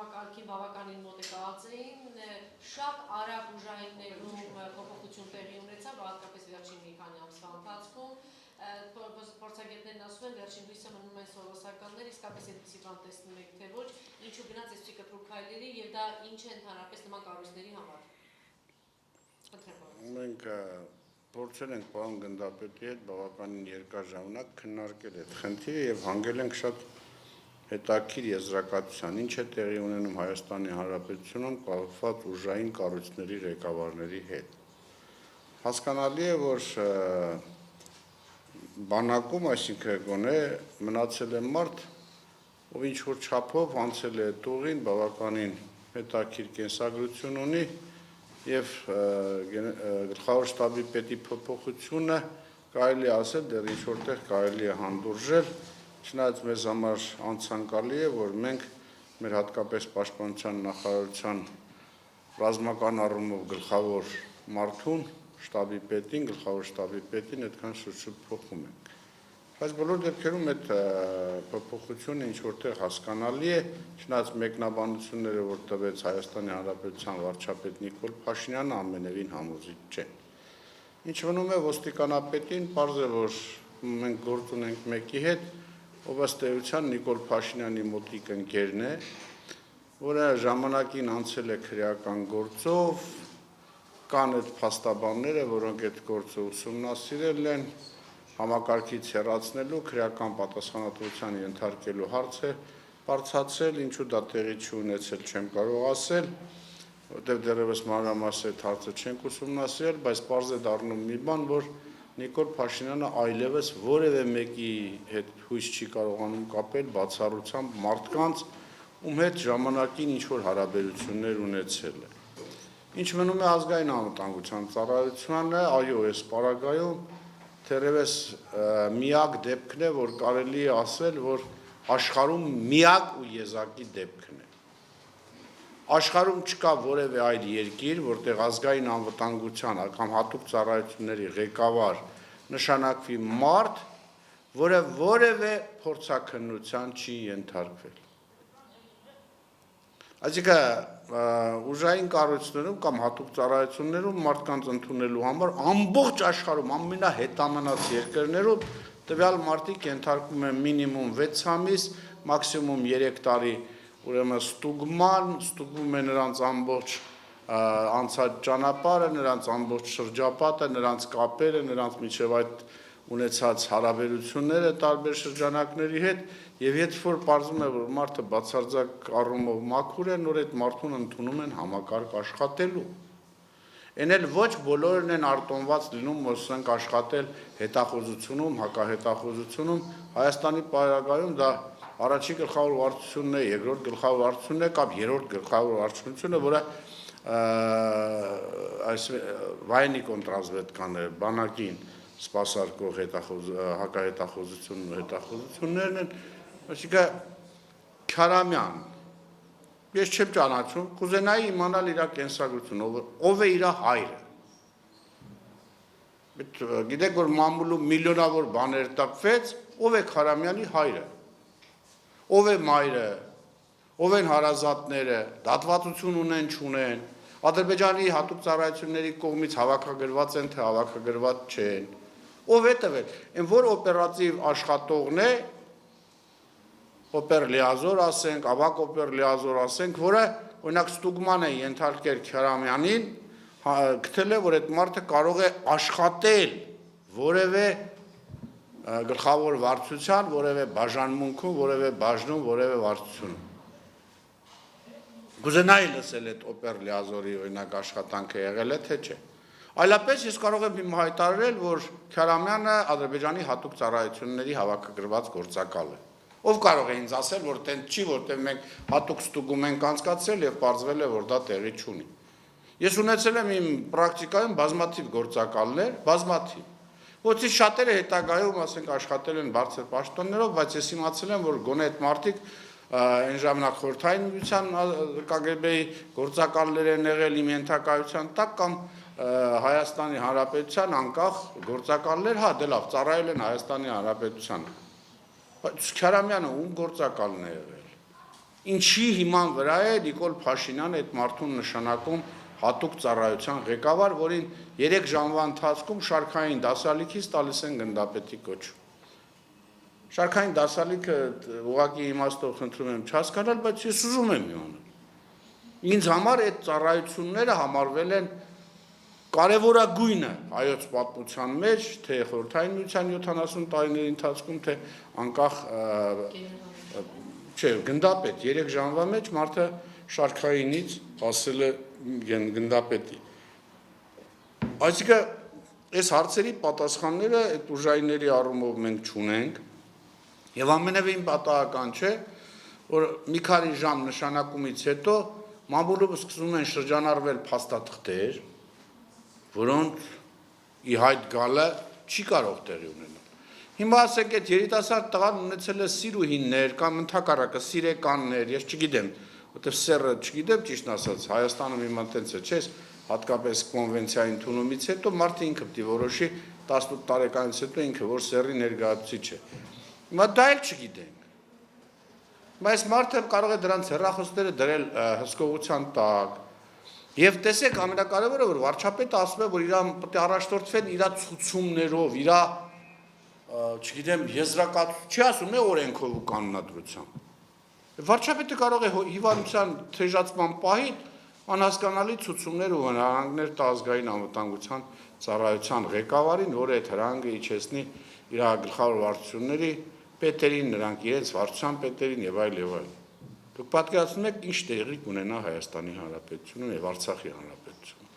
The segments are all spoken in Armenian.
համակարգի բավականին մոտիկված էին, շատ արագ ուժայիններում փոփոխություն տեղի ունեցավ, հատկապես վերջին մի քանի ամսվա ընթացքում, փորձագետներն ասում են վերջին հույսը մնում են սովոսականներ, իսկապես այդպիսի բան տեսնում եք թե ոչ, ինչու գնաց այսպիսի կտրուկ քայլերի եւ դա ինչ է ընդհանրապես նման կառույցների համար։ Մենք փորձել ենք պարոն գնդապետի հետ բավականին երկար ժամանակ քննարկել այդ խնդիրը եւ հանգել ենք շատ հետաքրքիր եզրակացության, ինչ է տեղի ունենում Հայաստանի Հանրապետությունում կապված ուժային կառույցների ղեկավարների հետ։ Հասկանալի է, որ բանակում, այսինքն գոնե մնացել է մարդ, ով ինչ որ չափով անցել է տուղին, բավականին հետաքրքիր կենսագրություն ունի եւ գլխավոր շտաբի պետի փոփոխությունը կարելի է ասել դեռ ինչ որտեղ կարելի է հանդուրժել, չնայած մեզ համար անցանկալի է, որ մենք մեր հատկապես պաշտպանության նախարարության ռազմական առումով գլխավոր մարդուն, շտաբի պետին, գլխավոր շտաբի պետին այդքան շուտ փոխում ենք։ Բայց բոլոր դեպքերում այդ փոփոխությունը ինչ որտեղ հասկանալի է, չնայած մեկնաբանությունները, որ տվեց Հայաստանի Հանրապետության վարչապետ Նիկոլ Փաշինյանը, ամենևին համոզիչ չեն։ Ինչ մնում է ոստիկանապետին, պարզ է, որ մենք գործ ունենք մեկի հետ, ով ըստ էության Նիկոլ Փաշինյանի մոտիկ ընկերն է, որը ժամանակին անցել է քրեական գործով, կան այդ փաստաբանները, որոնք այդ գործը ուսումնասիրել են, համակարգից հեռացնելու, քրեական պատասխանատվության ենթարկելու հարց է բարձրացել, ինչու դա տեղի չունեցել չեմ կարող ասել, որտեղ դեռևս մանրամասն այդ հարցը չենք ուսումնասիրել, բայց պարզ է դառնում մի բան, որ Նիկոլ Փաշինյանը այլևս որևէ մեկի հետ հույս չի կարողանում կապել բացառությամբ մարդկանց, ում հետ ժամանակին ինչ որ հարաբերություններ ունեցել է։ Ինչ մնում է ազգային անվտանգության ծառայությանը, այո, այս պարագայում թերևս միակ դեպքն է, որ կարելի է ասել, որ աշխարհում միակ ու եզակի դեպքն է։ Աշխարհում չկա որևէ այլ երկիր, որտեղ ազգային անվտանգության կամ հատուկ ծառայությունների ղեկավար նշանակվի մարդ, որը որևէ փորձաքննության չի ենթարկվել։ Այսինքն ուժային կառույցներում կամ հատուկ ծառայություններում մարդկանց ընդունելու համար ամբողջ աշխարհում ամենահետամնաց երկրներում տվյալ մարդիկ ենթարկվում են մինիմում 6 ամիս, մաքսիմում 3 տարի ուրեմն ստուգվում է նրանց ամբողջ անցած ճանապարհը, նրանց ամբողջ շրջապատը, նրանց կապերը, նրանց միջև այդ ունեցած հարաբերությունները տարբեր շրջանակների հետ եւ երբ որ պարզվում է, որ մարդը բացարձակ առումով մաքուր է, նոր այդ մարդուն ընդունում են համակարգ աշխատելու։ Էն էլ ոչ բոլորն են արտոնված լինում, ասենք աշխատել հետախուզությունում, հակահետախուզությունում, Հայաստանի պարագայում դա առաջին գլխավոր վարչությունն է, երկրորդ գլխավոր վարչությունն է կամ երրորդ գլխավոր վարչությունը, որը այս վայնի կոնտրազվեդկաներ, բանակին սպասարկող հակահետախուզությունն ու հետախուզություններն են, այսինքն Քարամյան, ես չեմ ճանաչում, կուզենայի իմանալ իր կենսագրությունը, ով է իր հայրը։ Գիտեք, որ մամուլում միլիոնավոր բաներ տպվեց, ով է Քարամյանի հայրը, ով է մայրը, ով են հարազատները, դատվածություն ունեն, չունեն, Ադրբեջանի հատուկ ծառայությունների կողմից հավաքագրված են, թե հավաքագրված չեն, ով է տվել, այն որ օպերատիվ աշխատողն է, օպեր լիազոր ասենք, ավակ օպեր լիազոր ասենք, որը օրինակ ստուգման է ենթարկել Քարամյանին, գտել է, որ այդ մարդը կարող է աշխատել որևէ գլխավոր վարչության, որևէ բաժանմունքում, որևէ բաժնում, որևէ վարչությունում։ Կուզենայի լսել այդ օպեր լիազորի օրինակ աշխատանքը եղել է, թե չէ։ Այլապես ես կարող եմ հիմա հայտարարել, որ Քարամյանը Ադրբեջանի հատուկ ծառայությունների հավաքագրված գործակալ է։ Ով կարող է ինձ ասել, որ տենց չի, որտեղ մենք հատուկ ստուգում ենք անցկացրել եւ պարզվել է, որ դա տեղի չունի։ Ես ունեցել եմ իմ պրակտիկայում բազմաթիվ գործակալներ, բազմաթիվ։ Ոչի շատերը հետագայում, ասենք, աշխատել են բարձր պաշտոններով, բայց ես իմացել եմ, որ գոնե այդ մարդիկ այն ժամանակ խորհրդային միության ԿԳԲ-ի գործակալներ են եղել իմ ենթակայության տակ կամ Հայաստանի Հանրապետության անկախ գործակալներ, հա, դե լավ, ծառայել են Հայաստանի Հանրապետությանը։ Բայց Քարամյանը ում գործակալն է եղել։ Ինչի հիման վրա է Նիկոլ Փաշինյանը այդ մարդուն նշանակում հատուկ ծառայության ղեկավար, որին 3 ժամվա ընթացքում շարքային դասալիքից տալիս են գնդապետի կոչում։ Շարքային դասալիքը ուղղակի իմաստով խնդրում եմ չհասկանալ, բայց ես ուզում եմ իմանալ։ Ինձ համար այդ ծառայությունները համարվել են կարևորագույնը հայոց պատմության մեջ, թե Խորհրդային Միության 70 տարիների ընթացքում, թե անկախ չէ, գնդապետ 3 ժամվա մեջ մարդը շարքայինից հասել է գնդապետի։ Այսինքն այս հարցերի պատասխանները այդ ուժայինների առումով մենք չունենք, եւ ամենևին պատահական չէ, որ մի քանի ժամ նշանակումից հետո մամուլով սկսում են շրջանառվել փաստաթղթեր, որոնց ի հայտ գալը չի կարող տեղի ունենալ։ Հիմա ասեք, այդ երիտասարդ տղան ունեցել է սիրուհիներ կամ ընդհակառակը սիրեկաններ, ես չգիտեմ, որտեղ սեռը չգիտեմ ճիշտ ասած, Հայաստանում հիմա տենց է, չէ՞, հատկապես կոնվենցիայի ընդունումից հետո մարդը ինքը պետք է որոշի 18 տարեկանից հետո ինքը որ սեռի ներկայացուցիչ է։ Հիմա դա էլ չգիտենք։ Բայց մարդը կարող է դրանց հեռախոսները դրել հսկողության տակ։ Եվ տեսեք, ամենակարևորը որ վարչապետը ասում է, որ իրան պետք է առաջնորդվեն իր ցուցումներով, իր չգիտեմ, եզրակացություն չի ասում, օրենքով ու կանոնադրությամբ։ Վարչապետը կարող է հիվանդության թեժացման պահին անհասկանալի ցուցումներ ու հրահանգներ տա ազգային անվտանգության ծառայության ղեկավարին, որը այդ հրահանգը իջեցնի իր գլխավոր վարչությունների պետերին, նրանք իրենց վարչության պետերին եւ այլ եւ այլ։ Դուք պատկերացնում եք ինչ տեղի կունենա Հայաստանի Հանրապետությունում եւ Արցախի Հանրապետությունում։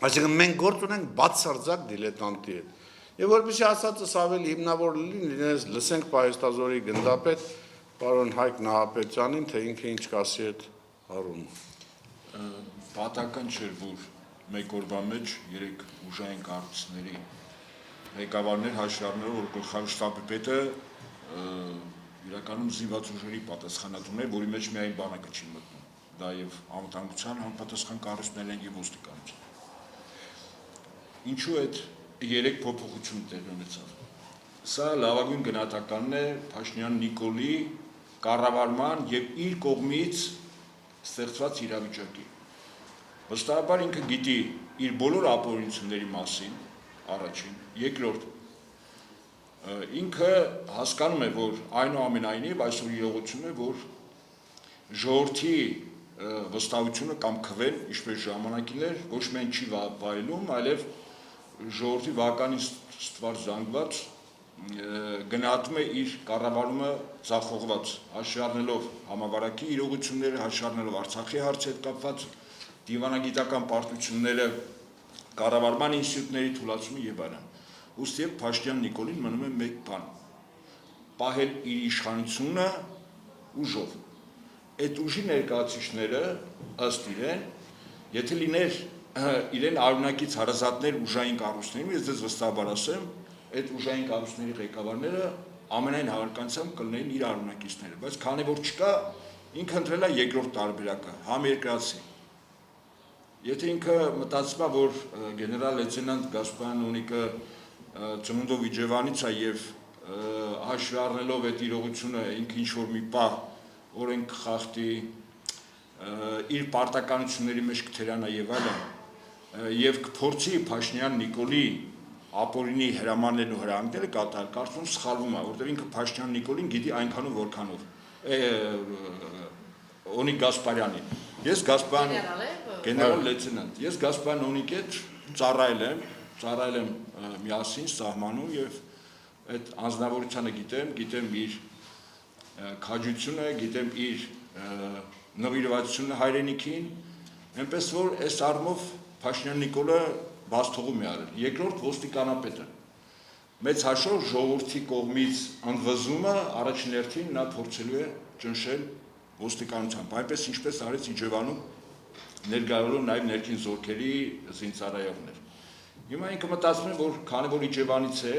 Այսինքն մենք գործ ունենք բացարձակ դիլետանտի հետ։ Եվ որպեսզի ասածս ավելի հիմնավոր լինի, լսենք Պահեստազորի գնդապետ պարոն Հայկ Նահապետյանին, թե ինքը ինչ կասի այդ առումով։ Պատահական չէր, որ մեկ օրվա մեջ 3 ուժային կառույցների ղեկավարներ հաշվառները, որ գլխավոր շտաբի պետը իրականում զինված ուժերի պատասխանատուն է, որի մեջ միայն բանակը չի մտնում։ Դա եւ անվտանգության համապատասխան կառույցներն են եւ ոստիկանություն։ Ինչու այդ 3 փոփոխություն տեղի ունեցավ։ Սա լավագույն գնահատականն է Փաշինյան Նիկոլի կառավարման եւ իր կողմից ստեղծված իրավիճակի։ Վստահաբար ինքը գիտի իր բոլոր ապօրինությունների մասին, առաջին, երկրորդ ինքը հասկանում է, որ այնուամենայնիվ այսօր իրողությունն է, որ ժողովրդի վստահությունը կամ քվեն, ինչպես ժամանակին էր, ոչ միայն չի վայելում, այլև ժողովրդի վականից ստվար զանգված գնահատում է իր կառավարումը ձախողված, հաշվի առնելով համավարակի իրողությունները, հաշվի առնելով Արցախի հարցի հետ կապված դիվանագիտական պարտությունները, կառավարման ինստիտուտների թուլացումը եւ այլն։ Ուստի Փաշինյան Նիկոլին մնում է մեկ բան՝ պահել իր իշխանությունը ուժով։ Այդ ուժի ներկայացուցիչները ըստ իրեն, եթե լիներ իրեն արունակից հարազատներ ուժային կառույցներին, ես ձեզ վստահաբար ասեմ, այդ ուժային կառույցների ղեկավարները ամենայն հավանականությամբ կլինեին իր արունակիցները, բայց քանի որ չկա, ինքը ընտրել է երկրորդ տարբերակը, համերկրացի։ Եթե ինքը մտածում է, որ գեներալ լեյտենանտ Գասպարյան Նոնիկը ծնունդով Իջևանից է եւ հաշվի առնելով այդ իրողությունը ինքը ինչ-որ մի պահ օրենք խախտի իր պարտականությունների մեջ կթերանա եւ այլն եւ կփորձի Փաշինյան Նիկոլի ապօրինի հրամաններն ու հրահանգները կատարել, կարծում սխալվում է, որտեղ ինքը Փաշինյան Նիկոլին գիտի այնքանով որքանով Օնիկ Գասպարյանի։ Ես Գասպարյան գեներալ լեյտենանտ, ես Գասպարյան Օնիկի հետ ծառայել եմ միասին սահմանում եւ այդ անձնավորությունը գիտեմ իր քաջությունը, գիտեմ իր նվիրվածությունը հայրենիքին, այնպես որ այս առումով Փաշինյան Նիկոլը բաց թողում է արել։ Երկրորդ ոստիկանապետը մեծ հաշվով ժողովրդի կողմից ընդվզումը առաջին հերթին նա փորձելու է ճնշել ոստիկանությամբ, այնպես ինչպես արեց Իջևանում ներկայացնելով նաև ներքին զորքերի զինծառայողներ։ Հիմա ինքը մտածում է, որ քանի որ Իջևանից է,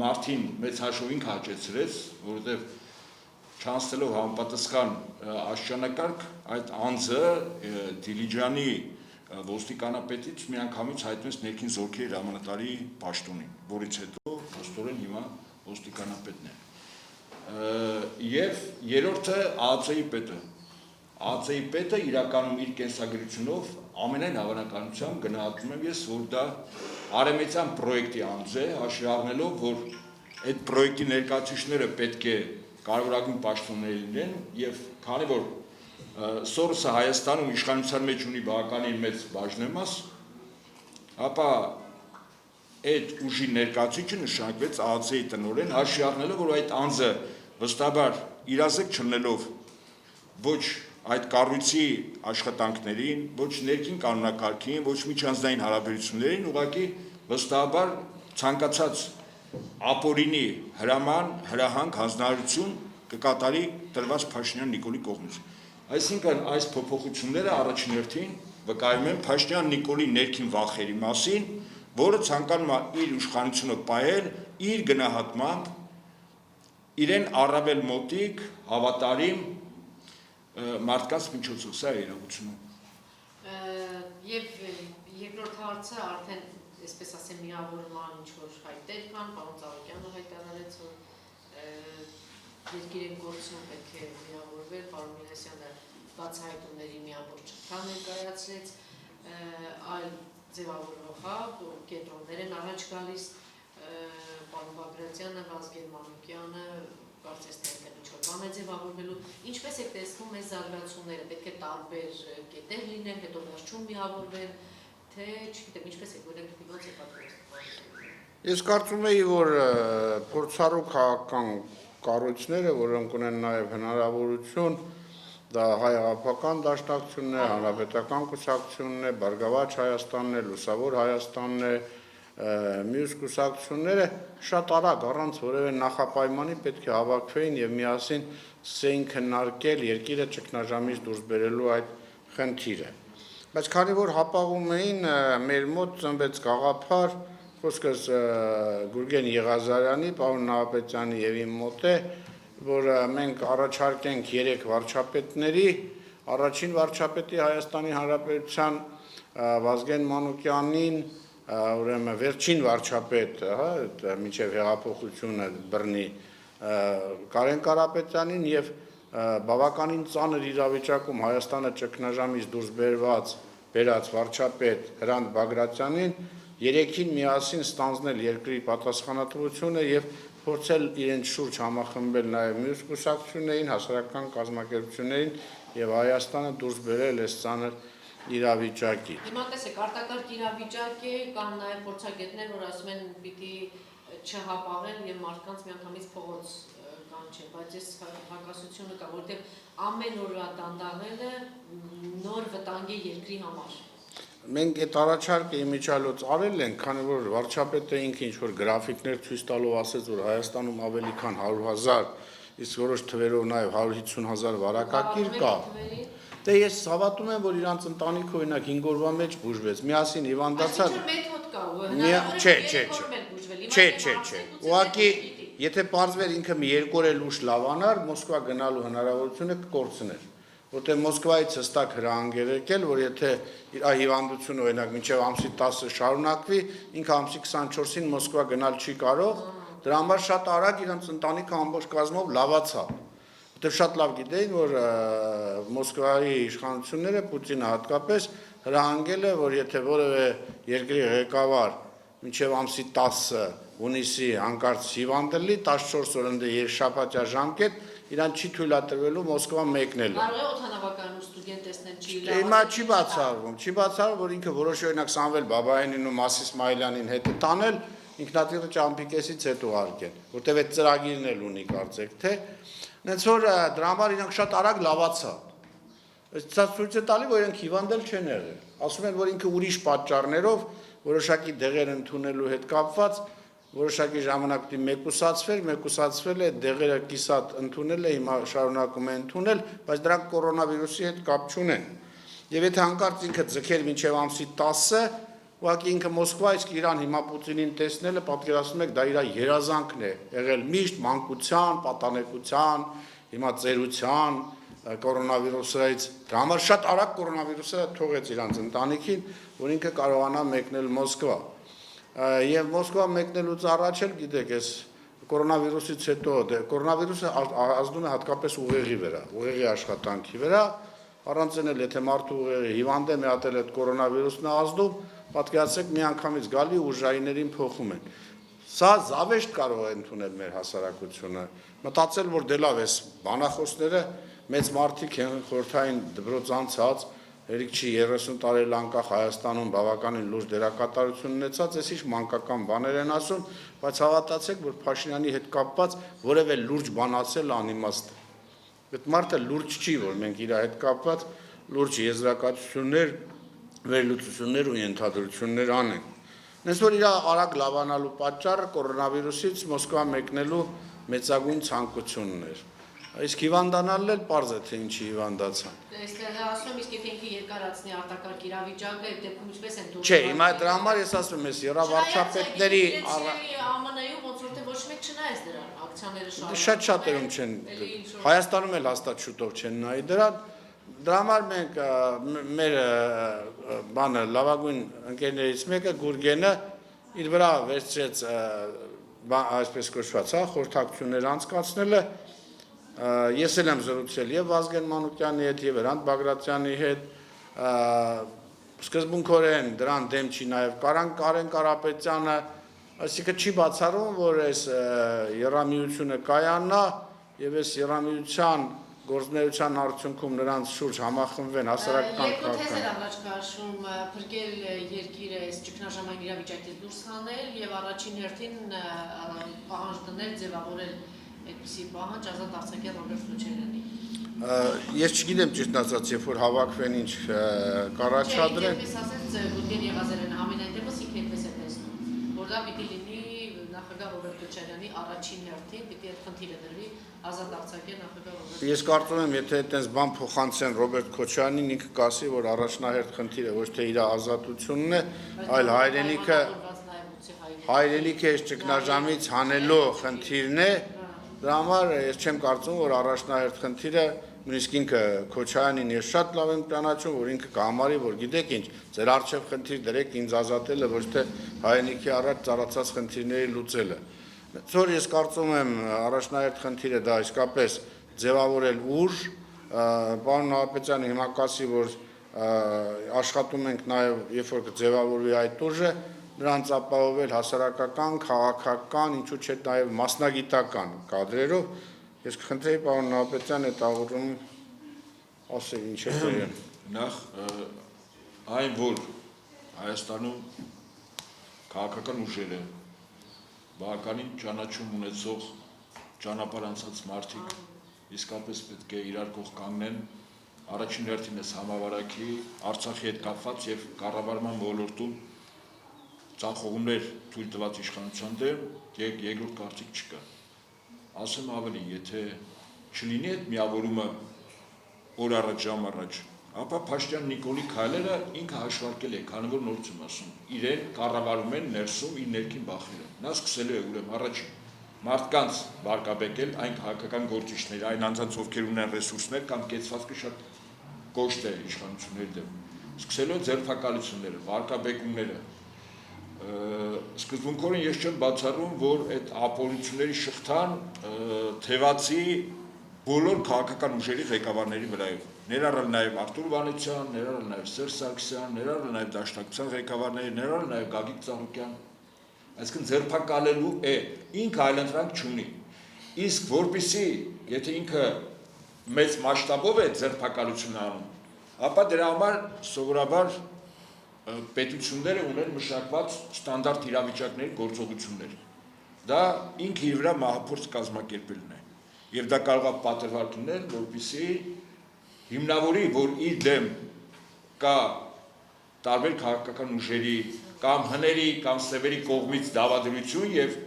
մարդին մեծ հաշվով ինքը հաճեցրեց, որովհետև չանցնելով համապատասխան աշճանակարգ, այդ անձը Դիլիջանի ոստիկանապետից միանգամից հայտնվեց ներքին զորքերի հրամանատարի պաշտոնին, որից հետո փաստորեն հիմա ոստիկանապետն է։ Եվ երրորդը ԱԱՑ-ի պետը։ ԱԱՑ-ի պետը իրականում իր կենսագրությունով ամենայն հավանականությամբ գնահատում եմ ես, որ դա արևմտյան պրոյեկտի անձ է, հաշվի առնելով, որ այդ պրոյեկտի ներկայացուցիչները պետք է կարևորագույն պաշտոններ լինեն եւ քանի որ Սորոսը Հայաստանում իշխանության մեջ ունի բավականին մեծ բաժնեմաս, ապա այդ ուժի ներկայացուցիչը նշանակվեց ԱԱՑ-ի տնօրեն, հաշվի առնելով, որ այդ անձը վստահաբար իրազեկ չլնելով ոչ այդ կառույցի աշխատանքներին, ոչ ներքին կանոնակարգին, ոչ միջանձնային հարաբերություններին, ուղղակի վստահաբար ցանկացած ապօրինի հրաման, հրահանգ, հանձնարարություն կկատարի տրված Փաշինյան Նիկոլի կողմից։ Այսինքն այս փոփոխությունները առաջին հերթին վկայում են Փաշինյան Նիկոլի ներքին վախերի մասին, որը ցանկանում է իր իշխանությունը պահել իր գնահատմամբ իրեն առավել մոտիկ, հավատարիմ մարդկանց միջոցով, սա է իրողությունը։ Եվ երկրորդ հարցը արդեն, այսպես ասեմ, միավորման ինչ-որ հայտեր կան, պարոն Ծառուկյանը հայտարարեց, որ երկիրեն գործում պետք է միավորվել, պարոն Մինասյանը բացահայտումների միավոր չքան ներկայացրեց, այլ ձևավորվող կենտրոններ են առաջ գալիս, պարոն Բագրատյանը, Վազգեն Մանուկյանը, կարծես թե ինչ-որ բան է ձևավորվելու, ինչպես եք տեսնում այս զարգացումները, պետք է տարբեր կետեր լինեն, հետո վերջում միավորվել, թե չգիտեմ, ինչպես եք որոշել, ոնց է պատկերացնում։ Ես կարծում եի, որ փորձառու քաղաքական կառույցները, որոնք ունեն նաև հնարավորություն, դա հայ-աղափական դաշնակցությունն է, հանրապետական կուսակցությունն է, Բարգավաճ Հայաստանն է, Լուսավոր Հայաստանն է, մյուս կուսակցությունները շատ արագ առանց որևէ նախապայմանի պետք է հավաքվեին եւ միասին սկսեին քննարկել երկիրը ճգնաժամից դուրս բերելու այդ խնդիրը։ Բայց քանի որ հապաղում էին, մեր մոտ ծնվեց գաղափար, խոսքս Գուրգեն Եղազարյանի, պարոն Նահապետյանի եւ իմ մոտ է, որ մենք առաջարկենք 3 վարչապետների, առաջին վարչապետի Հայաստանի Հանրապետության Վազգեն Մանուկյանին, ուրեմն վերջին վարչապետ, մինչև հեղափոխությունը բռնի Կարեն Կարապետյանին եւ բավականին ծանր իրավիճակում Հայաստանը ճգնաժամից դուրս բերած վարչապետ Հրանտ Բագրատյանին, երեքին միասին ստանձնել երկրի պատասխանատվությունը եւ փորձել իրենց շուրջ համախմբել նաեւ մյուս կուսակցություններին, հասարակական կազմակերպություններին եւ Հայաստանը դուրս բերել այս ծանր իրավիճակի։ Հիմա տեսեք, արտակարգ իրավիճակ է, կան նաև փորձագետներ, որ ասում են պիտի չհապաղեն եւ մարդկանց միանգամից փողոց կանչեն, բայց այս հակասությունը կա, որովհետեւ ամեն օրվա դանդաղելը նոր վտանգ է երկրի համար։ Մենք այդ առաջարկը իմիջիալոց արել ենք, քանի որ վարչապետը ինքը ինչ-որ գրաֆիկներ ցույց տալով ասեց, որ Հայաստանում ավելի քան 100,000, իսկ որոշ թվերով նաև 150,000 վարակակիր կա։ Դե ես հավատում եմ, որ իրանց ընտանիքը օրինակ 5 օրվա մեջ բուժվեց, միասին հիվանդացած։ Չէ։ Ուղղակի, եթե պարզվեր ինքը մի 2 օր էլ ուշ լավանար, Մոսկվա գնալու հնարավորությունը կկորցներ։ Որտեղ Մոսկվայից հստակ հրահանգ էր եկել, որ եթե իր հիվանդությունը օրինակ մինչև ամսի 10-ը շարունակվի, ինքը ամսի 24-ին Մոսկվա գնալ չի կարող, դրա համար շատ արագ իրանց ընտանիքը ամբողջ կազմով լավացավ։ Որտեղ շատ լավ գիտեին, որ Մոսկվայի իշխանությունները, Պուտինը հատկապես հրահանգել է, որ եթե որևէ երկրի ղեկավար մինչև ամսի 10-ը հունիսի հանկարծ հիվանդելի 14 օր ընդ երշաբաթյա ժամկետ իրան չի թույլատրվելու Մոսկվա մեկնելու։ Կարող է օդանավականում ստուդենտ տեսնել չի լավ։ Հիմա չի բացառվում, որ ինքը որոշ օրինակ Սամվել Բաբայանին ու Մասիս Սմայլյանին հետ տանել, ինքնատիպը ճամփիկեսից հետ ուղարկեն, որտեղ այդ ծրագիրն էլ ունի կարծեք, թե նենց որ դրա համար իրանք շատ արագ լավացան։ Սա ցույց է տալի, որ իրենք հիվանդել չեն եղել։ Ասում են, որ ինքը ուրիշ պատճառներով որոշակի դեղեր ընդունելու հետ կապված որոշակի ժամանակ դի մեկուսացվել է, դեղերը կիսատ ընդունել է, հիմա շարունակում է ընդունել, բայց դրանք կորոնավիրուսի հետ կապ չունեն։ Եվ եթե հանկարծ ինքը ձգեր մինչև ամսի 10-ը, ուղղակի ինքը Մոսկվա, իսկ Իրան հիմա Պուտինին տեսնելը, պատկերացնում եք, դա իր երազանքն է եղել միշտ մանկության, պատանեկության, հիմա ծերության, կորոնավիրուսից, դրա համար շատ արագ կորոնավիրուսը թողեց իրանց ընտանիքին, որ ինքը կարողանա մեկնել Մոսկվա։ Եվ Մոսկվա մեկնելուց առաջ էլ գիտեք, այս կորոնավիրուսից հետո կորոնավիրուսը ազդում է հատկապես ուղեղի վրա, ուղեղի աշխատանքի վրա, առանց էլ եթե մարդու ուղեղի հիվանդ է միատել այդ կորոնավիրուսն է ազդում, պատկերացրեք մի անգամից գալի ուժայիներին փոխում են։ Սա զավեշտ կարող է ընդունել մեր հասարակությունը, մտածել, որ դե լավ է, բանախոսները մեծ մարդիկ են խորհրդային դպրոց անցած, երիք չի 30 տարի անկախ Հայաստանում բավականին լուրջ դերակատարություն ունեցած, այսիշ մանկական բաներ են ասում, բայց հավատացեք, որ Փաշինյանի հետ կապված որևէ լուրջ բան ասել անիմաստ է։ Այդ մարդը լուրջ չի, որ մենք իր հետ կապված լուրջ եզրակացություններ, վերլուծություններ ու ենթադրություններ անենք։ Նենց որ իր արագ լավանալու պատճառը կորոնավիրուսից Մոսկվա մեկնելու մեծագույն ցանկությունն էր։ Իսկ հիվանդանալն էլ պարզ է, թե ինչի հիվանդացան։ Այստեղ ասում եմ, իսկ եթե ինքը երկարացնի արտակարգ իրավիճակը, այդ դեպքում ինչպես են դուրս։ Չէ, հիմա դրա համար ես ասում եմ, երավարչապետների ԱՄՆ-ում ոնց որ թե ոչ մեկ չնայեց դրան, ակցիաները շատ-շատերում չեն, Հայաստանում էլ հաստատ շուտով չեն նայի դրան։ Դրա համար մենք մեր բանը լավագույն ընկերներից մեկը Գուրգենը իր վրա վերցրեց այսպես կոչված, խորհրդակցություններ անցկացնելը։ Ես էլ եմ զրուցել եւ Վազգեն Մանուկյանի հետ եւ Հրանտ Բագրատյանի հետ, սկզբունքորեն դրան դեմ չի նաեւ Կարեն Կարապետյանը, այսինքն չի բացառում, որ այս երամիությունը կայանա եւ այս երամիության գործնեության արդյունքում նրանց շուրջ համախմբվեն հասարակական Երկու թեզեր առաջ քաշում, փրկել երկիրը այս ճգնաժամային իրավիճակից դուրս հանել եւ առաջին հերթին պահանջ դնել ձևավորել այդպիսի պահանջ Ազատ Արձակյան Ռոբերտ Քոչարյանի։ Ես չգիտեմ ճիշտ ասած, երբ որ հավաքվեն ինչ կառաջադրեն։ Ինչպես ասած Գուրգեն եւ Ազարյանը ամենայն դեպս ինքը այդպես է տեսնում, որ դա պիտի լինի նախագահ Ռոբերտ Քոչարյանի առաջին հերթին, պիտի այդ խնդիրը դրվի Ազատ Արձակյան նախագահ Ռոբերտ։ Ես կարծում եմ, եթե այդպես բան փոխանցեն Ռոբերտ Քոչարյանին, ինքը կասի, որ առաջնահերթ խնդիրը ոչ թե իր ազատությունն է, այլ հայրենիքը այս ճգնաժամից հանելու խնդիրն է։ Դրա համար ես չեմ կարծում, որ առաջնահերթ խնդիրը նույնիսկ ինքը Քոչարյանին ես շատ լավ եմ ճանաչում, որ ինքը կհամարի, որ գիտեք ինչ, ձեր առջև խնդիր դրեք ինձ ազատելը, ոչ թե հայրենիքի առաջ ծառացած խնդիրների լուծելը։ Որ ես կարծում եմ առաջնահերթ խնդիրը դա իսկապես ձևավորել ուժ, պարոն Նահապետյանը հիմա կասի, որ աշխատում ենք նաև, երբ որ կձևավորվի այդ ուժը, նրանց ապահովել հասարակական, քաղաքական, ինչու՞ չէ նաև մասնագիտական կադրերով։ Ես կխնդրեի պարոն Նահապետյան այդ աղոթում ասել ինչ է դերում։ Նախ այն, որ Հայաստանում քաղաքական ուժերը բավականին ճանաչում ունեցող ճանապարհ անցած մարդիկ իսկապես պետք է իրար կողք կանգնեն առաջին հերթին էս համավարակի Արցախի հետ կապված եւ կառավարման ոլորտում ցախողումներ թույլ տված իշխանության դեմ երկրորդ կարծիք չկա։ Ասեմ ավելին, եթե չլինի այդ միավորումը օր առաջ ժամ առաջ, ապա Փաշինյան Նիկոլի քայլերը ինքը հաշվարկել է, քանի որ նորից եմ ասում, իրեն կառավարում են ներսում իր ներքին բախերը։ Նա սկսելու է ուրեմն առաջին մարդկանց վարկաբեկել այն քաղաքական գործիչները, այն անձանց ովքեր ունեն ռեսուրսներ կամ կեցվածքը շատ կոշտ է իշխանությունների դեմ։ Սկսելու է ձերբակալությունները, վարկաբեկումները։ Սկզբունքորեն ես չեմ բացառում, որ այդ ապօրինությունների շղթան թևածի բոլոր քաղաքական ուժերի ղեկավարների վրայով։ Ներառել նաև Արտուր Վանեցյան, ներառել նաև Սերժ Սարգսյան, ներառել նաև Դաշնակցության ղեկավարները, ներառել նաև Գագիկ Ծառուկյան։ Այսինքն ձերբակալելու է, ինքը այլընտրանք չունի։ Իսկ որպեսզի, եթե ինքը մեծ մասշտաբով է ձերբակալություն անում, ապա դրա համար սովորաբար պետությունները ունեն մշակված ստանդարտ իրավիճակների գործողություններ։ Դա ինքը իր վրա մահափորձ կազմակերպելն է։ Եվ դա կարող է պատրվակ լինել, որպեսզի հիմնավորի, որ իր դեմ կա տարբեր քաղաքական ուժերի կամ հների կամ սևերի կողմից դավադրություն եւ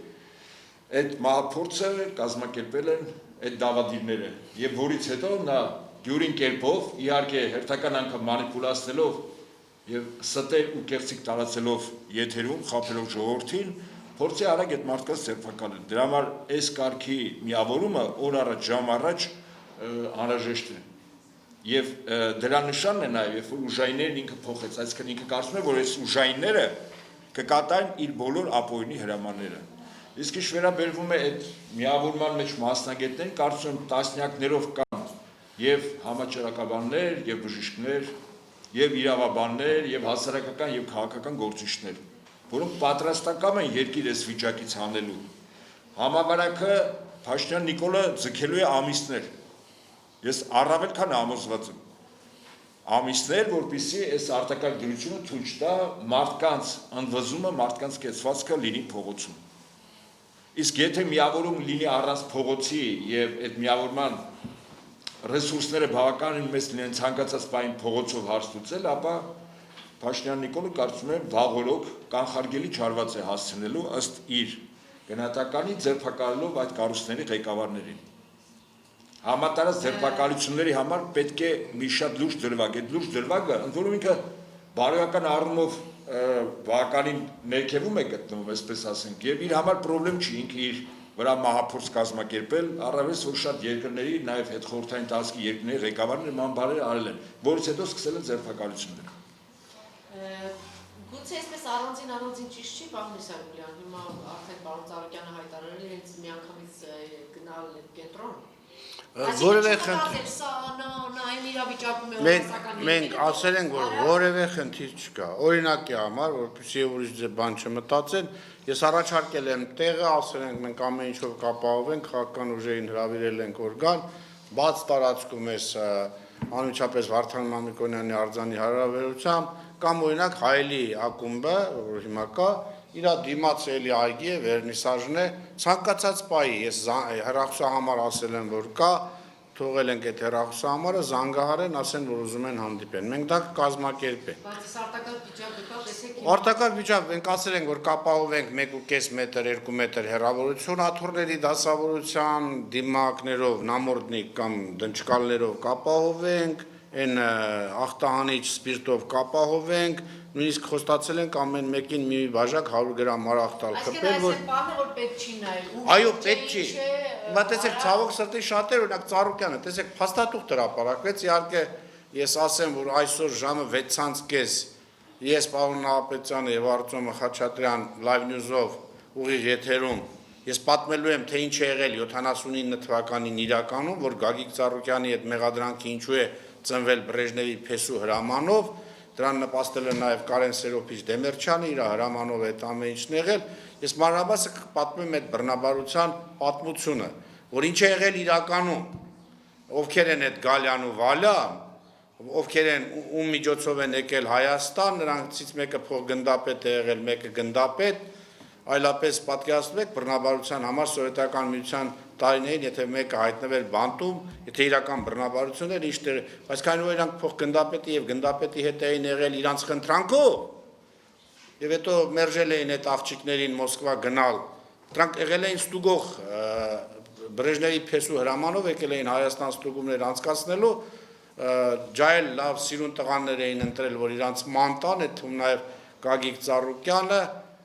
այդ մահափորձը կազմակերպել են այդ դավադիրները եւ որից հետո նա դյուրին կերպով իհարկե հերթական անգամ մանիպուլացնելով եւ ստեր ու կեղծիք տարածելով եթերում խափելով ժողովրդին փորձի արագ այդ մարդկանց ձերբակալել։ Դրա համար այս կարգի միավորումը օր առաջ ժամ առաջ անհրաժեշտ է։ Եվ դրա նշանն է նաև, երբ որ ուժայիններն ինքը փոխեց, այսինքն ինքը կարծում է, որ այս ուժայինները կկատարեն իր բոլոր ապօրինի հրամանները։ Իսկ ինչ վերաբերվում է այդ միավորման մեջ մասնագետներին, կարծում եմ տասնյակներով կան եւ համաճարակաբաններ, եւ բժիշկներ, եւ իրավաբաններ, եւ հասարակական եւ քաղաքական գործիչներ, որոնք պատրաստական են երկիր այս վիճակից հանելու։ Համավարակը Փաշինյան Նիկոլը ձգելու է ամիսներ։ Ես առավել քան համոզված եմ։ Ամիսներ, որպեսզի այս արտակարգ դրությունը թույլ չտա մարդկանց ընդվզումը, մարդկանց կեցվածքը լինի փողոցում։ Իսկ եթե միավորում լինի առանց փողոցի եւ այդ միավորման ռեսուրսները բավականին մեծ լինեն ցանկացած բային փողոցով հարստուցել, ապա Փաշինյան Նիկոլը կարծում եմ վաղօրոք կանխարգելի չարված է հասցնելու ըստ իր գնահատականի ձերբակալելով այդ կառույցների ղեկավարներին։ Համատարած ձերբակալությունների համար պետք է մի շատ լուրջ դրվագ, այդ լուրջ դրվագը ընդ որում ինքը բարոյական առումով բավականին ներքևում է գտնվում, այսպես ասենք, եւ իր համար խնդրեմ չի ինքը իր վրա մահափորձ կազմակերպել, առավելս որ շատ երկրների, նաեւ հետխորհրդային տարածքի երկրների ղեկավարները ման բարեր արել են, որից հետո սկսել են ձերբակալությունները։ Գուցե այսպես առանձին ճիշտ չի, պարոն Իսագուլյան, հիմա արդեն պարոն Ծառուկյանը հայտարարել է հենց միանգամից գնալ կենտրոն։ Որևէ մենք ասել ենք, որ որևէ խնդիր չկա։ Օրինակի համար, որպեսզի ուրիշ բան չմտածեն, ես առաջարկել եմ տեղը, ասել ենք մենք ամեն ինչով կապահովենք, քաղաքական ուժերին հրավիրել ենք որ գան, բաց տարածքում էս անմիջապես Վարդան Մամիկոնյանի արձանի հարաբերությամբ կամ օրինակ Հայելի ակումբը, որ հիմա կա, իր դիմաց էլի այգի է, վերնիսաժն է, ցանկացած պայի, ես հեռախոսահամար ասել եմ, որ կա, թողել ենք այդ հեռախոսահամարը, զանգահարեն, ասեն, որ ուզում են հանդիպեն։ Մենք դա կազմակերպենք։ Բայց արտակարգ վիճակը կա, տեսեք։ Արտակարգ վիճակ, մենք ասել ենք, որ կապահովենք 1.5 մետր, 2 մետր հեռավորություն, աթոռների դասավորության դիմակներով, նամորդնիկ կամ դնչկալներով կապահովենք, այն ախտահանիչ սպիրտով կապահովենք, նույնիսկ խոստացել ենք ամեն մեկին մի բաժակ 100 գրամ արաղ տալ խփել, որ որ պետք չի նայել։ Այո, պետք չի։ Բայց տեսեք, ցավոք սրտի շատեր, օրինակ Ծառուկյանը, տեսեք, փաստաթուղթ հրապարակվեց, իհարկե ես ասեմ, որ այսօր ժամը 6:30 ես պարոն Նահապետյանը եւ Արտյոմ Խաչատրյան live news-ով ուղիղ եթերում ես պատմելու եմ, թե ինչ է եղել 79 թվականին իրականում, որ Գագիկ Ծառուկյանի այդ մեղադրանքը ինչու է ծնվել Բրեժնևի փեսու հրամանով, դրան նպաստել է նաև Կարեն Սերոփիչ Դեմերչյանը, իր հրամանով այդ ամեն ինչն եղել, ես մանրամասը պատմեմ այդ բռնաբարության պատմությունը, որ ինչ է եղել իրականում, ովքեր են այդ Գալյան ու Վալյան, ովքեր են ում միջոցով են եկել Հայաստան, նրանցից մեկը փոխգնդապետ է եղել, մեկը գնդապետ, այլապես պատկերացնում եք բռնաբարության համար սովետական միության տարիներին, եթե մեկը հայտնվել բանտում, եթե իրական բռնաբարություն էր, ինչ դեր, բայց քանի որ իրանք փոխգնդապետի եւ գնդապետի հետ էին եղել իրանց խնդրանքով, եւ հետո մերժել էին այդ աղջիկներին Մոսկվա գնալ, դրանք եղել էին ստուգող Բրեժնևի փեսու հրամանով եկել էին Հայաստան ստուգումներ անցկացնելու, ջայել լավ սիրուն տղաներ էին ընտրել, որ իրանց մանտան, այդ թվում նաեւ Գագիկ Ծառուկյանը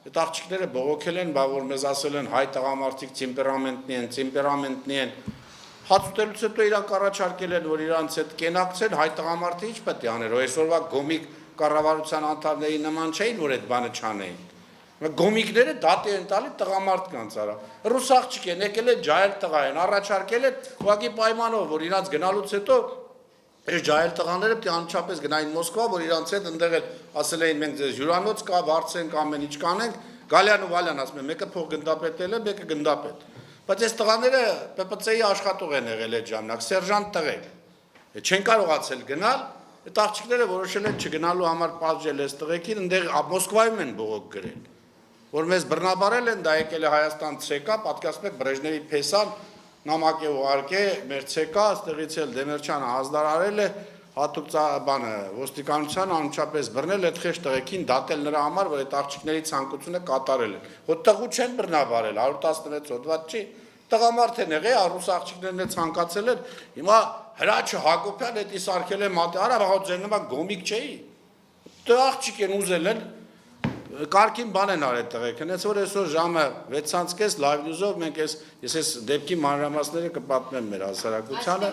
Այդ աղջիկները բողոքել են, որ մեզ ասել են հայ տղամարդիկ տեմպերամենտնի են, հաց ուտելուց հետո իրանք առաջարկել են, որ իրանց հետ կենակցեն, հայ տղամարդը ինչ պետք է աներ, այսօրվա գոմիկ կառավարության անդամների նման չէին, որ այդ բանը չանեին։ Գոմիկները դատի են տալի տղամարդկանց արա։ Ռուս աղջիկ են, եկել են ջայել տղա են, առաջարկել են ուղղակի պայմանով, որ իրանց գնալուց հետո Այս ջայել տղաները պետք է անմիջապես գնային Մոսկվա, որ իրանց հետ ընդեղ էլ ասել էին մենք ձեզ հյուրանոց կա, բարձենք ամեն ինչ կանենք, Գալյան ու Վալյան ասում են, մեկը փոխգնդապետել է, մեկը գնդապետ։ Բայց այս տղաները ՊՊՑ-ի աշխատող են եղել այդ ժամանակ, սերժանտ տղեկ։ Չեն կարողացել գնալ, այդ աղջիկները որոշել են չգնալու համար պատժել այս տղեկին, ընդեղ Մոսկվայում են բողոք գրել, որ մեզ բռնաբարել են, դա եկել է Հայաստան ՑԿ, պատկերացնում եք Բրեժնևի փեսան նամակ է ուղարկե մեր ՑԿ, այստեղից էլ Դեմերչյանը ազդարարել է հատուկ բանը ոստիկանության անմիջապես բռնել այդ խեղճ տղեկին դատել նրա համար, որ այդ աղջիկների ցանկությունը կատարել են։ Որ տղու չեն բռնաբարել, 116 հոդված չի, տղամարդ են եղել, ռուս աղջիկներն էլ ցանկացել են։ Հիմա Հրաչը Հակոբյան էդի սարքել է մատի, արա վաղ ձեր նման գոմիկ չէի։ Տղ աղջիկ են ուզել են Կարգին բան են արել տղեկ, հենց որ այսօր ժամը 6:30 live news-ով մենք ես այս դեպքի մանրամասները կպատմեմ մեր հասարակությանը։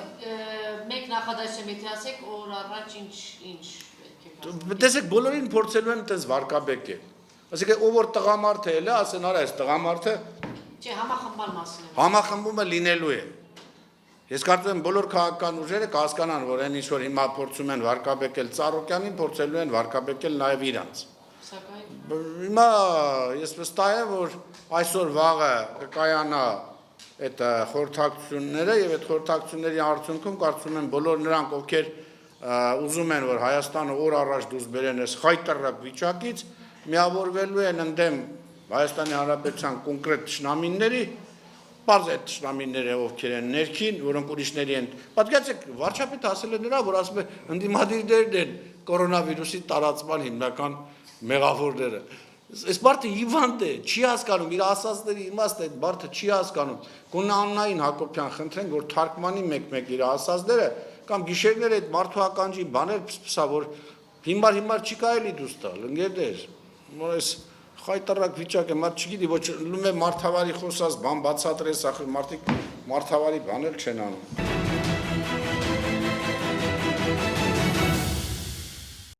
Մեկ նախադասություն եթե ասեք, օր առաջ ինչ Տեսեք, բոլորին փորձելու են այդպես վարկաբեկել։ Ասեք, ով որ տղամարդ է, ասեն արա, այս տղամարդը Չէ, համախմբան մասին եմ։ Համախմբումը լինելու է։ Ես կարծում եմ բոլոր քաղաքական ուժերը կհասկանան, որ այն ինչ որ հիմա փորձում են վարկաբեկել Ծառուկյանին, փորձելու են վարկաբեկել նաև իրանց։ Սակայն Հիմա ես վստահ եմ, որ այսօր վաղը կկայանա այդ խորհրդակցությունները եւ այդ խորհրդակցությունների արդյունքում կարծում եմ բոլոր նրանք, ովքեր ուզում են, որ Հայաստանը օր առաջ դուրս բերեն այս խայտարակ վիճակից, միավորվելու են ընդդեմ Հայաստանի Հանրապետության կոնկրետ ճշնամիների, բարձ այդ ճշնամիները ովքեր են ներքին, որոնք ուրիշների են։ Պատկերացեք, վարչապետը ասել է նրա, որ ասում է ընդդիմադիրներն են կորոնավիրուսի տարածման հիմնական մեղավորները։ Այս մարդը հիվանդ է, չի հասկանում իր ասածների իմաստը, այդ մարդը չի հասկանում։ Գոնե Աննային Հակոբյան խնդրենք, որ թարգմանի մեկ-մեկ իր ասածները կամ գիշերները այդ մարդու ականջի բաներ փսա, որ հիմար չի կարելի դուրս տալ, ընկերներ։ Որ այս խայտարակ վիճակը մարդ չգիտի, ոչ լում է մարդավարի խոսած բան բացատրես, ախր մարդիկ մարդավարի բաներ չեն անում։